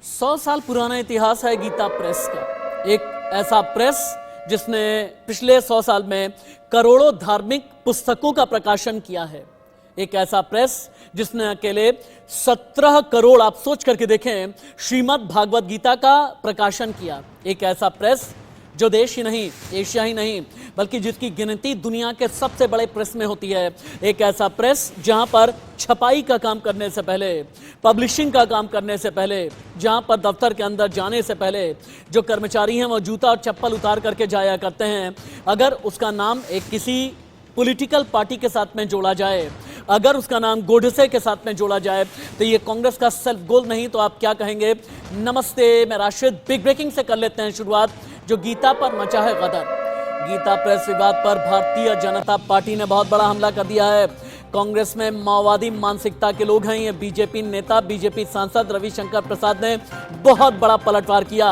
100 साल पुराना इतिहास है गीता प्रेस का। एक ऐसा प्रेस जिसने पिछले 100 साल में करोड़ों धार्मिक पुस्तकों का प्रकाशन किया है। एक ऐसा प्रेस जिसने अकेले 17 करोड़, आप सोच करके देखें, श्रीमद् भागवत गीता का प्रकाशन किया। एक ऐसा प्रेस जो देश ही नहीं, एशिया ही नहीं, बल्कि जिसकी गिनती दुनिया के सबसे बड़े प्रेस में होती है। एक ऐसा प्रेस जहां पर छपाई का काम करने से पहले, पब्लिशिंग का काम करने से पहले, जहां पर दफ्तर के अंदर जाने से पहले जो कर्मचारी हैं वो जूता और चप्पल उतार करके जाया करते हैं। अगर उसका नाम एक किसी पॉलिटिकल पार्टी के साथ में जोड़ा जाए, अगर उसका नाम गोडसे के साथ में जोड़ा जाए, तो ये कांग्रेस का सेल्फ गोल नहीं तो आप क्या कहेंगे। नमस्ते, मैं राशिद। बिग ब्रेकिंग से कर लेते हैं शुरुआत। जो गीता पर मचा है गदर, गीता प्रेस विवाद पर भारतीय जनता पार्टी ने बहुत बड़ा हमला कर दिया है। कांग्रेस में माओवादी मानसिकता के लोग हैं। ये बीजेपी नेता, बीजेपी सांसद रविशंकर प्रसाद ने बहुत बड़ा पलटवार किया।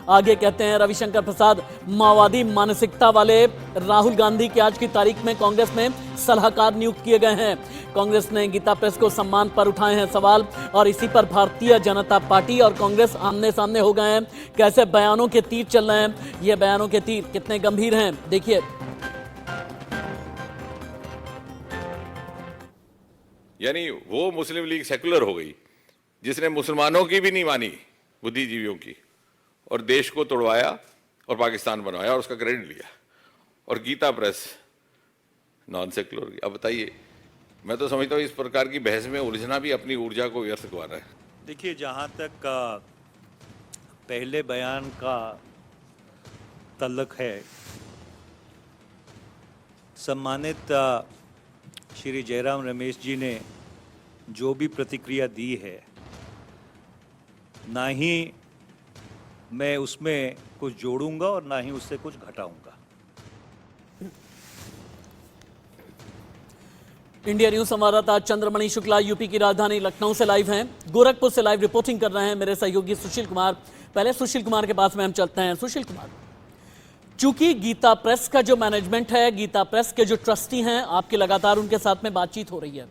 आगे कहते हैं रविशंकर प्रसाद, माओवादी मानसिकता वाले राहुल गांधी के आज की तारीख में कांग्रेस में सलाहकार नियुक्त किए गए हैं। कांग्रेस ने गीता प्रेस को सम्मान पर उठाए हैं सवाल, और इसी पर भारतीय जनता पार्टी और कांग्रेस आमने सामने हो गए हैं। कैसे बयानों के तीर चल रहे हैं, ये बयानों के तीर कितने गंभीर हैं, देखिए। यानी वो मुस्लिम लीग सेकुलर हो गई जिसने मुसलमानों की भी नहीं मानी, बुद्धिजीवियों की, और देश को तोड़वाया और पाकिस्तान बनवाया और उसका क्रेडिट लिया। और गीता प्रेस नॉन सेकुलर की। अब बताइए, मैं तो समझता हूँ इस प्रकार की बहस में उलझना भी अपनी ऊर्जा को व्यर्थ करवा रहा है। देखिए, जहाँ तक पहले बयान का तल्लक है, सम्मानित श्री जयराम रमेश जी ने जो भी प्रतिक्रिया दी है, ना ही मैं उसमें कुछ जोड़ूंगा और ना ही उससे कुछ घटाऊंगा। इंडिया न्यूज संवाददाता चंद्रमणि शुक्ला यूपी की राजधानी लखनऊ से लाइव हैं, गोरखपुर से लाइव रिपोर्टिंग कर रहे हैं मेरे सहयोगी सुशील कुमार। पहले सुशील कुमार के पास में हम चलते हैं। सुशील कुमार, चूंकि गीता प्रेस का जो मैनेजमेंट है, गीता प्रेस के जो ट्रस्टी हैं, आपकी लगातार उनके साथ में बातचीत हो रही है।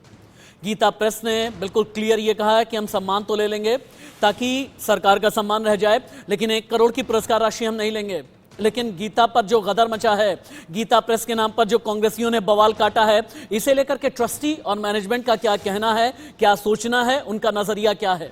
गीता प्रेस ने बिल्कुल क्लियर ये कहा है कि हम सम्मान तो ले लेंगे ताकि सरकार का सम्मान रह जाए, लेकिन 1 करोड़ की पुरस्कार राशि हम नहीं लेंगे। लेकिन गीता पर जो गदर मचा है, गीता प्रेस के नाम पर जो कांग्रेसियों ने बवाल काटा है, इसे लेकर के ट्रस्टी और मैनेजमेंट का क्या कहना है, क्या सोचना है, उनका नजरिया क्या है?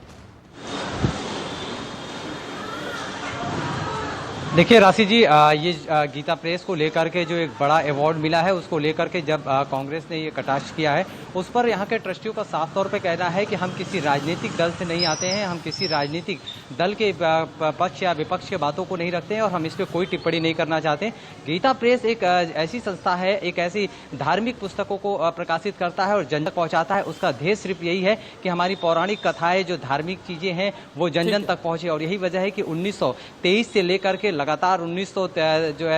देखिए राशि जी, ये गीता प्रेस को लेकर के जो एक बड़ा अवार्ड मिला है, उसको लेकर के जब कांग्रेस ने ये कटाक्ष किया है, उस पर यहाँ के ट्रस्टियों का साफ तौर पे कहना है कि हम किसी राजनीतिक दल से नहीं आते हैं, हम किसी राजनीतिक दल के पक्ष या विपक्ष के बातों को नहीं रखते हैं और हम इस पर कोई टिप्पणी नहीं करना चाहते। गीता प्रेस एक ऐसी संस्था है, एक ऐसी धार्मिक पुस्तकों को प्रकाशित करता है और जन तक पहुँचाता है। उसका ध्येय सिर्फ यही है कि हमारी पौराणिक कथाएं, जो धार्मिक चीज़ें हैं, वो जन जन तक पहुँचे। और यही वजह है कि 1923 से लेकर के लगातार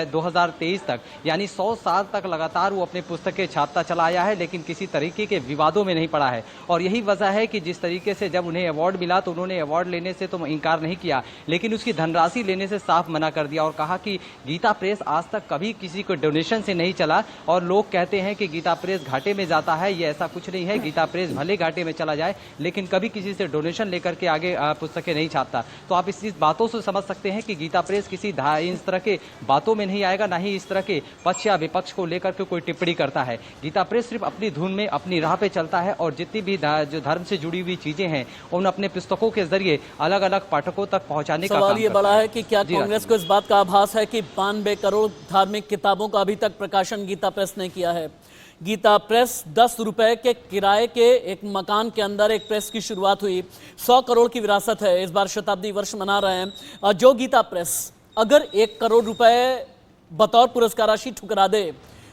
2023 तक, यानी 100 साल तक लगातार वो अपनी पुस्तकें छापता चला आया है, लेकिन किसी तरीके के विवादों में नहीं पड़ा है। और यही वजह है कि जिस तरीके से जब उन्हें अवार्ड मिला तो उन्होंने अवार्ड लेने से तो इनकार नहीं किया, लेकिन उसकी धनराशि लेने से साफ मना कर दिया और कहा कि गीता प्रेस आज तक कभी किसी को डोनेशन से नहीं चला। और लोग कहते हैं कि गीता प्रेस घाटे में जाता है, ये ऐसा कुछ नहीं है। गीता प्रेस भले घाटे में चला जाए, लेकिन कभी किसी से डोनेशन लेकर के आगे पुस्तकें नहीं छापता। तो आप इस बातों से समझ सकते हैं कि गीता प्रेस किसी इस तरह के बातों में नहीं आएगा, ना ही इस तरह के पक्ष या विपक्ष को लेकर के कोई टिप्पणी करता है। गीता प्रेस सिर्फ अपनी धुन में, अपनी राह पे चलता है और जितनी भी जो धर्म से जुड़ी हुई चीजें हैं, उन अपने पुस्तकों के जरिए अलग अलग पाठकों तक पहुंचाने का काम सवाल ये बड़ा है कि क्या कांग्रेस को इस बात का आभास है कि 92 करोड़ धार्मिक किताबों का अभी तक प्रकाशन गीता प्रेस ने किया है। गीता प्रेस 10 रुपए के किराए के एक मकान के अंदर एक प्रेस की शुरुआत हुई। 100 करोड़ की विरासत है, इस बार शताब्दी वर्ष मना रहे हैं। और जो गीता प्रेस अगर 1 करोड़ रुपए बतौर पुरस्कार राशि ठुकरा दे,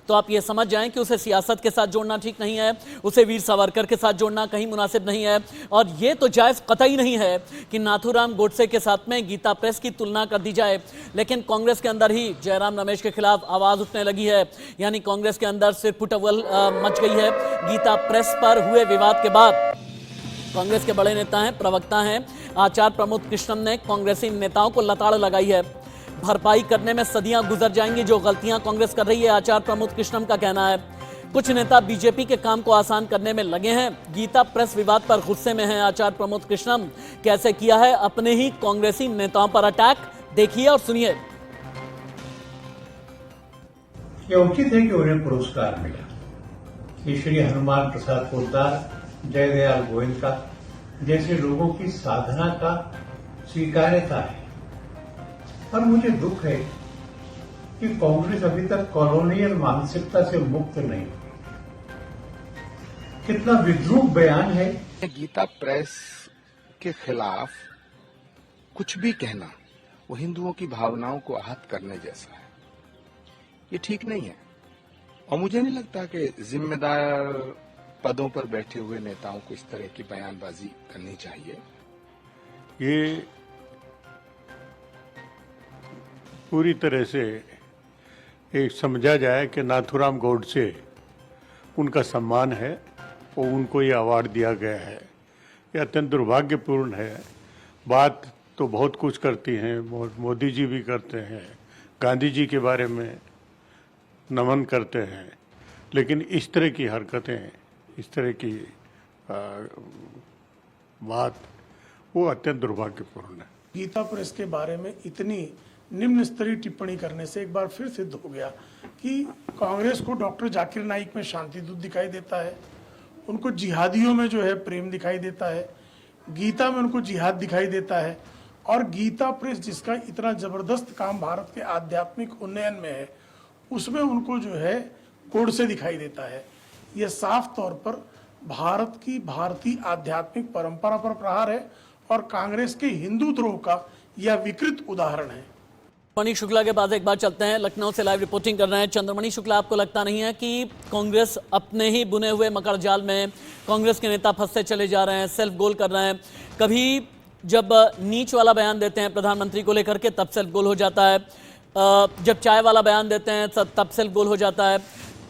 तो आप ये समझ जाएं कि उसे सियासत के साथ जोड़ना ठीक नहीं है, उसे वीर सावरकर के साथ जोड़ना कहीं मुनासिब नहीं है। और ये तो जायज़ कतई नहीं है कि नाथूराम गोडसे के साथ में गीता प्रेस की तुलना कर दी जाए। लेकिन कांग्रेस के अंदर ही जयराम रमेश के खिलाफ आवाज़ उठने लगी है, यानी कांग्रेस के अंदर सिरपुटवल मच गई है। गीता प्रेस पर हुए विवाद के बाद कांग्रेस के बड़े नेता हैं, प्रवक्ता हैं आचार्य प्रमोद कृष्णन ने कांग्रेसी नेताओं को लताड़ लगाई है। भरपाई करने में सदियां गुजर जाएंगी जो गलतियां कांग्रेस कर रही है, आचार्य प्रमोद कृष्णन का कहना है। कुछ नेता बीजेपी के काम को आसान करने में लगे हैं। गीता प्रेस विवाद पर गुस्से में हैं आचार्य प्रमोद कृष्णम। कैसे किया है अपने ही कांग्रेसी नेताओं पर अटैक, देखिए और सुनिए। ये उचित है कि उन्हें पुरस्कार मिला। ये श्री हनुमान प्रसाद पोद्दार, जयदयाल गोयनका जैसे लोगों की साधना का स्वीकार्यता है। पर मुझे दुख है कि कांग्रेस अभी तक कॉलोनियल मानसिकता से मुक्त नहीं हुई। कितना विद्रूप बयान है। गीता प्रेस के खिलाफ कुछ भी कहना वो हिंदुओं की भावनाओं को आहत करने जैसा है। ये ठीक नहीं है और मुझे नहीं लगता कि जिम्मेदार पदों पर बैठे हुए नेताओं को इस तरह की बयानबाजी करनी चाहिए। ये पूरी तरह से एक समझा जाए कि नाथूराम गोडसे उनका सम्मान है और उनको ये अवार्ड दिया गया है। ये अत्यंत दुर्भाग्यपूर्ण है। बात तो बहुत कुछ करती हैं, मोदी जी भी करते हैं, गांधी जी के बारे में नमन करते हैं, लेकिन इस तरह की हरकतें, इस तरह की बात वो अत्यंत दुर्भाग्यपूर्ण है। गीता प्रेस के बारे में इतनी निम्न स्तरीय टिप्पणी करने से एक बार फिर सिद्ध हो गया कि कांग्रेस को डॉक्टर जाकिर नाइक में शांति दूत दिखाई देता है, उनको जिहादियों में जो है प्रेम दिखाई देता है, गीता में उनको जिहाद दिखाई देता है, और गीता प्रेस जिसका इतना जबरदस्त काम भारत के आध्यात्मिक उन्नयन में है उसमें उनको जो है गोडसे दिखाई देता है। यह साफ तौर पर भारत की भारतीय आध्यात्मिक परंपरा पर प्रहार है और कांग्रेस के हिंदू द्रोह का यह विकृत उदाहरण है। चंद्रमणि शुक्ला के बाद एक बार चलते हैं, लखनऊ से लाइव रिपोर्टिंग कर रहे हैं चंद्रमणि शुक्ला। आपको लगता नहीं है कि कांग्रेस अपने ही बुने हुए मकर जाल में कांग्रेस के नेता फंसते चले जा रहे हैं, सेल्फ गोल कर रहे हैं? कभी जब नीच वाला बयान देते हैं प्रधानमंत्री को लेकर के तब सेल्फ गोल हो जाता है, जब चाय वाला बयान देते हैं तब सेल्फ गोल हो जाता है,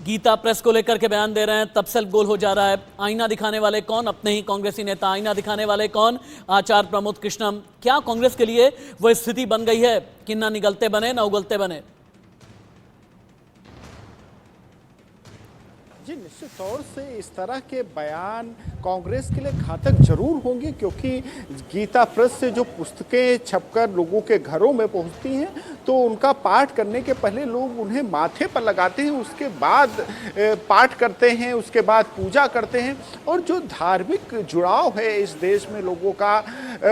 गीता प्रेस को लेकर के बयान दे रहे हैं तब सेल्फ गोल हो जा रहा है। आईना दिखाने वाले कौन? अपने ही कांग्रेसी नेता। आईना दिखाने वाले कौन? आचार्य प्रमोद कृष्णम। क्या कांग्रेस के लिए वो स्थिति बन गई है कि ना निगलते बने ना उगलते बने? जी, निश्चित तौर से इस तरह के बयान कांग्रेस के लिए घातक जरूर होंगे, क्योंकि गीता प्रेस से जो पुस्तकें छपकर लोगों के घरों में पहुंचती हैं तो उनका पाठ करने के पहले लोग उन्हें माथे पर लगाते हैं, उसके बाद पाठ करते हैं, उसके बाद पूजा करते हैं। और जो धार्मिक जुड़ाव है इस देश में लोगों का,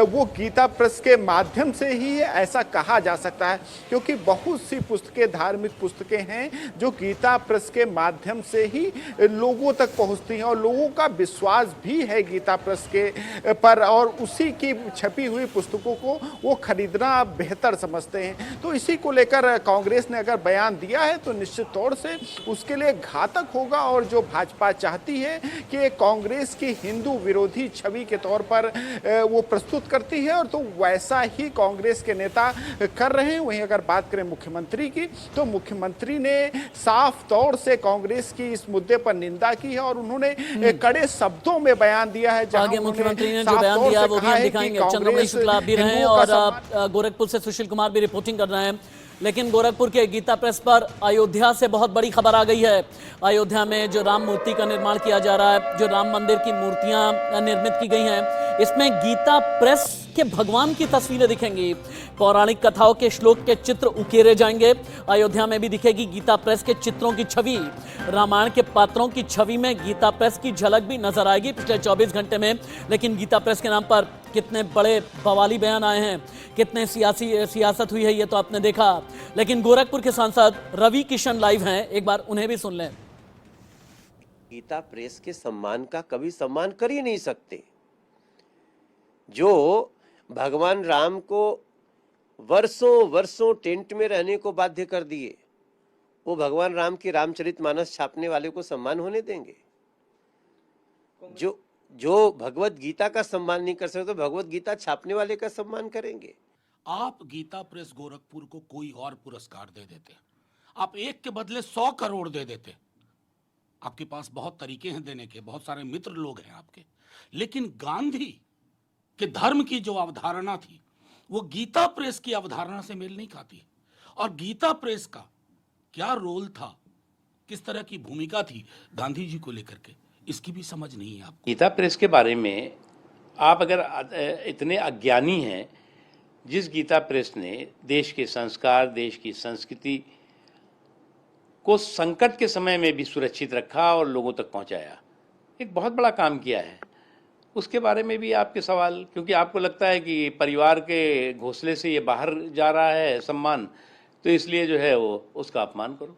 वो गीता प्रेस के माध्यम से ही ऐसा कहा जा सकता है, क्योंकि बहुत सी पुस्तकें, धार्मिक पुस्तकें हैं जो गीता प्रेस के माध्यम से ही लोगों तक पहुंचती हैं और लोगों का विश्वास भी है गीता प्रेस के पर, और उसी की छपी हुई पुस्तकों को वो खरीदना बेहतर समझते हैं। तो इसी को लेकर कांग्रेस ने अगर बयान दिया है तो निश्चित तौर से उसके लिए घातक होगा। और जो भाजपा चाहती है कि कांग्रेस की हिंदू विरोधी छवि के तौर पर वो प्रस्तुत करती है, और तो वैसा ही कांग्रेस के नेता कर रहे हैं। वहीं अगर बात करें मुख्यमंत्री की, तो मुख्यमंत्री ने साफ तौर से कांग्रेस की इस मुद्दे पर निंदा की है और उन्होंने कड़े शब्दों में बयान दिया है। आगे मुख्यमंत्री ने जो बयान दिया वो भी हम दिखाएंगे। चंद्रमणि शुक्ला भी रहे और गोरखपुर से सुशील कुमार भी रिपोर्टिंग कर रहे हैं। लेकिन गोरखपुर के गीता प्रेस पर अयोध्या से बहुत बड़ी खबर आ गई है। अयोध्या में जो राम मूर्ति का निर्माण किया जा रहा है, जो राम मंदिर की मूर्तियां निर्मित की गई हैं, इसमें गीता प्रेस के भगवान की तस्वीरें दिखेंगी, पौराणिक कथाओं के श्लोक के चित्र उकेरे जाएंगे। अयोध्या में भी दिखेगी गीता प्रेस के चित्रों की छवि, रामायण के पात्रों की छवि में गीता प्रेस की झलक भी नजर आएगी पिछले 24 घंटे में। लेकिन गीता प्रेस के नाम पर कितने बड़े बवाली बयान आए हैं, कितने सियासत हुई है, ये तो आपने देखा। लेकिन गोरखपुर के सांसद रवि किशन लाइव हैं, एक बार उन्हें भी सुन लें। गीता प्रेस के सम्मान का कभी सम्मान कर ही नहीं सकते। जो भगवान राम को वर्षों वर्षों टेंट में रहने को बाध्य कर दिए, वो भगवान राम की रामचरितमानस छापने वाले को सम्मान होने देंगे? जो भगवत गीता का सम्मान नहीं कर सकते, तो भगवत गीता छापने वाले का सम्मान करेंगे? आप गीता प्रेस गोरखपुर को कोई और पुरस्कार दे देते, आप एक के बदले 100 करोड़ दे देते। आपके पास बहुत तरीके हैं देने के, बहुत सारे मित्र लोग हैं आपके, लेकिन गांधी के धर्म की जो अवधारणा थी वो गीता प्रेस की अवधारणा से मेल नहीं खाती। और गीता प्रेस का क्या रोल था किस तरह की भूमिका थी गांधी जी को लेकर के, इसकी भी समझ नहीं है आपको। गीता प्रेस के बारे में आप अगर इतने अज्ञानी हैं, जिस गीता प्रेस ने देश के संस्कार, देश की संस्कृति को संकट के समय में भी सुरक्षित रखा और लोगों तक पहुंचाया, एक बहुत बड़ा काम किया है, उसके बारे में भी आपके सवाल, क्योंकि आपको लगता है कि परिवार के घोंसले से ये बाहर जा रहा है सम्मान, तो इसलिए जो है वो उसका अपमान करो।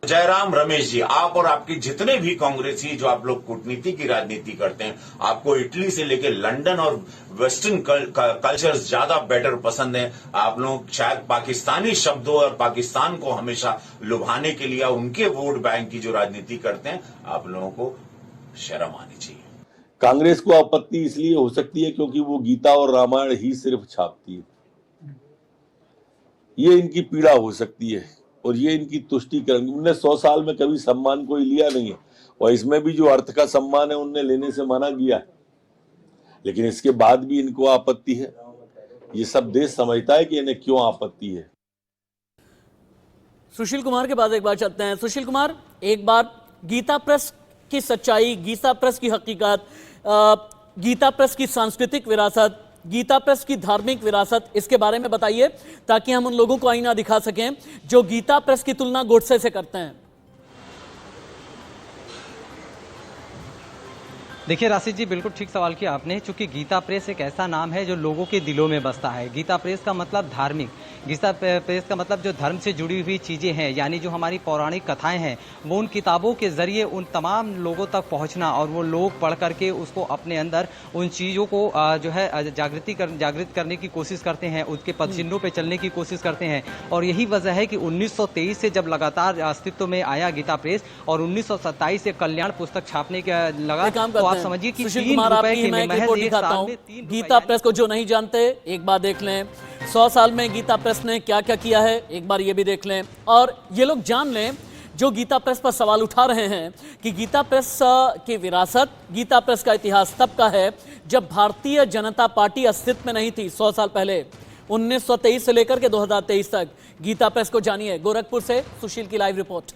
जयराम रमेश जी, आप और आपके जितने भी कांग्रेसी जो आप लोग कूटनीति की राजनीति करते हैं, आपको इटली से लेकर लंदन और वेस्टर्न कल्चर्स ज्यादा बेटर पसंद है। आप लोग शायद पाकिस्तानी शब्दों और पाकिस्तान को हमेशा लुभाने के लिए उनके वोट बैंक की जो राजनीति करते हैं, आप लोगों को शर्म आनी चाहिए। कांग्रेस को आपत्ति इसलिए हो सकती है क्योंकि वो गीता और रामायण ही सिर्फ छापती है, ये इनकी पीड़ा हो सकती है और ये इनकी तुष्टिकरण। उनने 100 साल में कभी सम्मान कोई लिया नहीं है, और इसमें भी जो अर्थ का सम्मान है उनने लेने से मना किया है, लेकिन इसके बाद भी इनको आपत्ति है। ये सब देश समझता है कि इन्हें क्यों आपत्ति है। सुशील कुमार के पास एक बार चलते हैं। सुशील कुमार, एक बार गीता प्रेस की सच्चाई, गीता प्रेस की हकीकत, गीता प्रेस की सांस्कृतिक विरासत, गीता प्रेस की धार्मिक विरासत, इसके बारे में बताइए ताकि हम उन लोगों को आईना दिखा सकें जो गीता प्रेस की तुलना गोडसे से करते हैं। देखिए राशिद जी, बिल्कुल ठीक सवाल किया आपने, चूंकि गीता प्रेस एक ऐसा नाम है जो लोगों के दिलों में बसता है। गीता प्रेस का मतलब धार्मिक, गीता प्रेस का मतलब जो धर्म से जुड़ी हुई चीज़ें हैं, यानी जो हमारी पौराणिक कथाएं हैं, वो उन किताबों के जरिए उन तमाम लोगों तक पहुंचना और वो लोग पढ़ करके उसको अपने अंदर उन चीज़ों को जो है जागृत करने की कोशिश करते हैं, उसके पदचिन्हों पे चलने की कोशिश करते हैं। और यही वजह है कि 1923 से जब लगातार अस्तित्व में आया गीता प्रेस और 1927 से कल्याण पुस्तक छापने का लगा, तो आप समझिए कि सुशील कुमार, आपकी मैं एक रिपोर्ट दिखाता हूं। गीता प्रेस को जो नहीं जानते एक बार देख लें, 100 साल में गीता प्रेस ने क्या क्या किया है, एक बार ये भी देख लें। और ये लोग जान लें जो गीता प्रेस पर सवाल उठा रहे हैं कि गीता प्रेस की विरासत, गीता प्रेस का इतिहास तब का है जब भारतीय जनता पार्टी अस्तित्व में नहीं थी। 100 साल पहले 1923 से लेकर के 2023 तक गीता प्रेस को जानिए। गोरखपुर से सुशील की लाइव रिपोर्ट।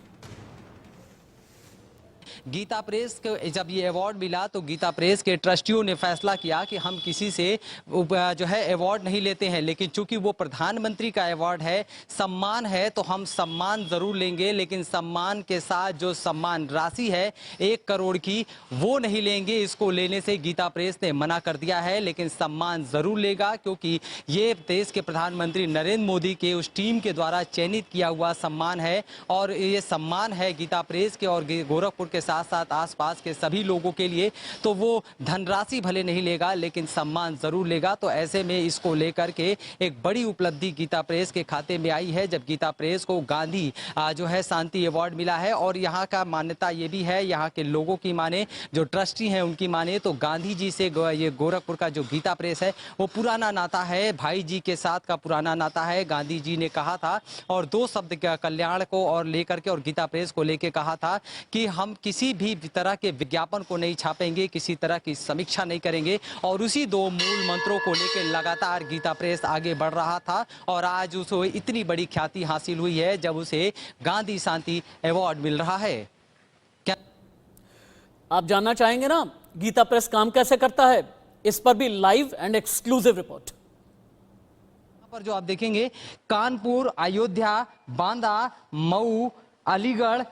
गीता प्रेस को जब ये अवार्ड मिला तो गीता प्रेस के ट्रस्टियों ने फैसला किया कि हम किसी से जो है अवार्ड नहीं लेते हैं, लेकिन चूंकि वो प्रधानमंत्री का अवार्ड है, सम्मान है, तो हम सम्मान जरूर लेंगे, लेकिन सम्मान के साथ जो सम्मान राशि है 1 करोड़ की वो नहीं लेंगे। इसको लेने से गीता प्रेस ने मना कर दिया है, लेकिन सम्मान जरूर लेगा क्योंकि ये देश के प्रधानमंत्री नरेंद्र मोदी के उस टीम के द्वारा चयनित किया हुआ सम्मान है और ये सम्मान है गीता प्रेस के और गोरखपुर के साथ साथ आसपास के सभी लोगों के लिए। तो वो धनराशि भले नहीं लेगा लेकिन सम्मान जरूर लेगा। तो ऐसे में इसको लेकर के एक बड़ी उपलब्धि गीता प्रेस के खाते में आई है जब गीता प्रेस को गांधी जो है शांति अवार्ड मिला है। और यहाँ का मान्यता ये भी है, यहाँ के लोगों की माने, जो ट्रस्टी हैं उनकी माने, तो गांधी जी से ये गोरखपुर का जो गीता प्रेस है वो पुराना नाता है, भाई जी के साथ का पुराना नाता है। गांधी जी ने कहा था और 2 शब्द कल्याण को और लेकर के और गीता प्रेस को लेकर कहा था कि हम किसी भी तरह के विज्ञापन को नहीं छापेंगे, किसी तरह की समीक्षा नहीं करेंगे। और उसी 2 मूल मंत्रों को लेकर लगातार गीता प्रेस आगे बढ़ रहा था और आज उसे इतनी बड़ी ख्याति हासिल हुई है जब उसे गांधी शांति अवार्ड मिल रहा है। क्या आप जानना चाहेंगे ना गीता प्रेस काम कैसे करता है? इस पर भी लाइव एंड एक्सक्लूसिव रिपोर्ट। पर जो आप देखेंगे कानपुर, अयोध्या, बांदा, मऊ, अलीगढ़,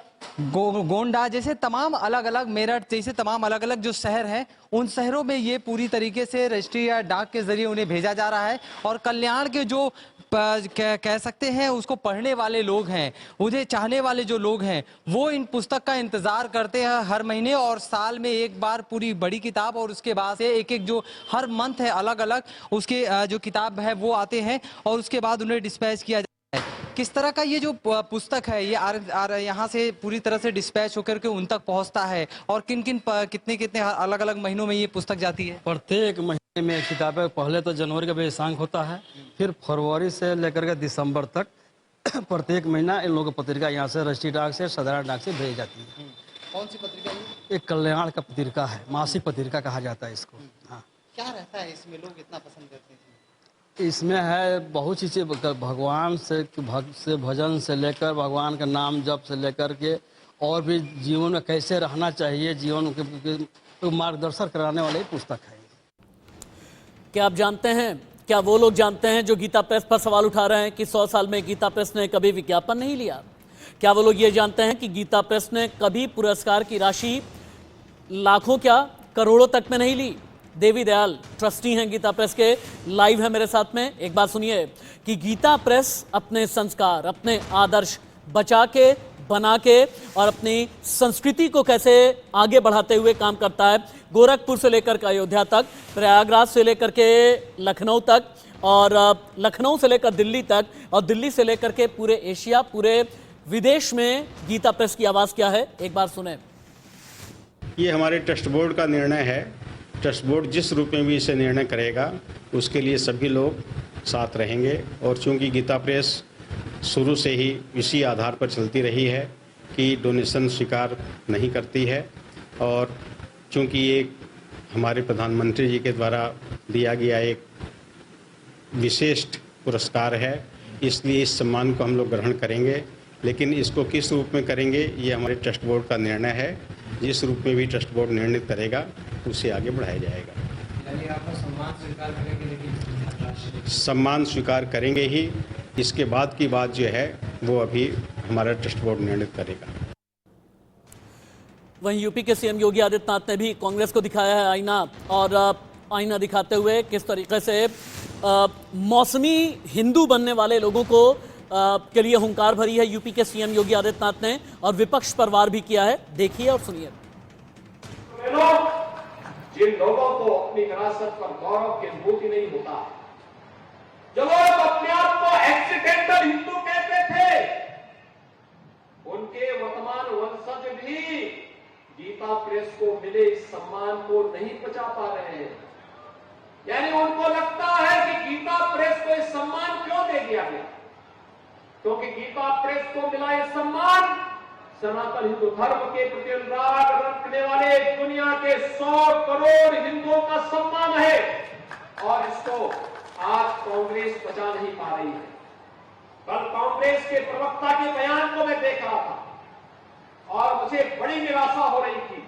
गोंडा जैसे तमाम अलग अलग, मेरठ जैसे तमाम अलग अलग जो शहर हैं उन शहरों में ये पूरी तरीके से राष्ट्रीय डाक के जरिए उन्हें भेजा जा रहा है। और कल्याण के जो कह सकते हैं उसको पढ़ने वाले लोग हैं, उन्हें चाहने वाले जो लोग हैं, वो इन पुस्तक का इंतजार करते हैं हर महीने और साल में एक बार पूरी बड़ी किताब और उसके बाद से एक एक जो हर मंथ है अलग अलग उसके जो किताब है वो आते हैं और उसके बाद उन्हें डिस्पैच किया जाता है। किस तरह का ये जो पुस्तक है ये यहाँ से पूरी तरह से डिस्पैच होकर के उन तक पहुँचता है और कितने अलग अलग महीनों में ये पुस्तक जाती है? प्रत्येक महीने में किताबें, पहले तो जनवरी का बेसांग होता है, फिर फरवरी से लेकर के दिसंबर तक प्रत्येक महीना इन लोगों को पत्रिका यहाँ से राष्ट्रीय डाक से, साधारण डाक से भेजी जाती है। कौन सी पत्रिका है? एक कल्याण का पत्रिका है, मासिक पत्रिका कहा जाता है इसको। हाँ, क्या रहता है इसमें, लोग इतना पसंद करते हैं? इसमें है बहुत चीज़ें, भगवान से भजन से लेकर भगवान का नाम जप से लेकर के और भी जीवन में कैसे रहना चाहिए, जीवन के मार्गदर्शन कराने वाली पुस्तक है। क्या आप जानते हैं, क्या वो लोग जानते हैं जो गीता प्रेस पर सवाल उठा रहे हैं कि 100 साल में गीता प्रेस ने कभी विज्ञापन नहीं लिया? क्या वो लोग ये जानते हैं कि गीता प्रेस ने कभी पुरस्कार की राशि लाखों क्या करोड़ों तक में नहीं ली? देवी दयाल ट्रस्टी हैं गीता प्रेस के, लाइव है मेरे साथ में। एक बात सुनिए कि गीता प्रेस अपने संस्कार, अपने आदर्श बचा के, बना के और अपनी संस्कृति को कैसे आगे बढ़ाते हुए काम करता है। गोरखपुर से लेकर के अयोध्या तक, प्रयागराज से लेकर के लखनऊ तक, और लखनऊ से लेकर दिल्ली तक, और दिल्ली से लेकर के पूरे एशिया, पूरे विदेश में गीता प्रेस की आवाज़ क्या है, एक बार सुने। ये हमारे ट्रस्ट बोर्ड का निर्णय है। ट्रस्ट बोर्ड जिस रूप में भी इसे निर्णय करेगा उसके लिए सभी लोग साथ रहेंगे। और चूंकि गीता प्रेस शुरू से ही इसी आधार पर चलती रही है कि डोनेशन स्वीकार नहीं करती है, और चूंकि ये हमारे प्रधानमंत्री जी के द्वारा दिया गया एक विशेष पुरस्कार है, इसलिए इस सम्मान को हम लोग ग्रहण करेंगे। लेकिन इसको किस रूप में करेंगे ये हमारे ट्रस्ट बोर्ड का निर्णय है। जिस रूप में भी ट्रस्ट बोर्ड निर्णित करेगा उसे आगे बढ़ाया जाएगा। यानी आपको सम्मान स्वीकार करेंगे, लेकिन सम्मान स्वीकार करेंगे ही। इसके बाद की बात जो है वो अभी हमारा ट्रस्ट बोर्ड निर्णित करेगा। वहीं यूपी के सीएम योगी आदित्यनाथ ने भी कांग्रेस को दिखाया है आईना, और आईना दिखाते हुए किस तरीके से मौसमी हिंदू बनने वाले लोगों को के लिए हुंकार भरी है यूपी के सीएम योगी आदित्यनाथ ने, और विपक्ष पर वार भी किया है। देखिए और सुनिए। जिन लोगों को अपनी विरासत पर गौरव की अनुभूति नहीं होता, जो लोग अपने आप को एक्सीडेंटल हिंदू कहते थे, उनके वर्तमान वंशज भी गीता प्रेस को मिले इस सम्मान को नहीं पचा पा रहे हैं। यानी उनको लगता है कि गीता प्रेस को इस सम्मान क्यों दे दिया गया, क्योंकि गीता प्रेस को मिला यह सम्मान सनातन हिंदू धर्म के प्रति अनुराग रखने वाले दुनिया के 100 करोड़ हिंदुओं का सम्मान है, और इसको आज कांग्रेस बचा नहीं पा रही है। कल कांग्रेस के प्रवक्ता के बयान को मैं देख रहा था और मुझे बड़ी निराशा हो रही थी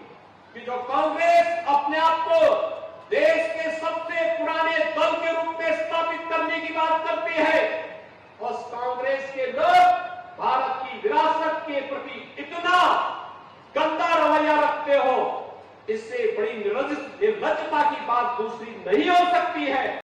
कि जो कांग्रेस अपने आप को देश के सबसे पुराने दल के रूप में स्थापित करने की बात करती है, उस कांग्रेस के लोग भारत की विरासत के प्रति इतना गंदा रवैया रखते हो, इससे बड़ी निर्लज्जता की बात दूसरी नहीं हो सकती है।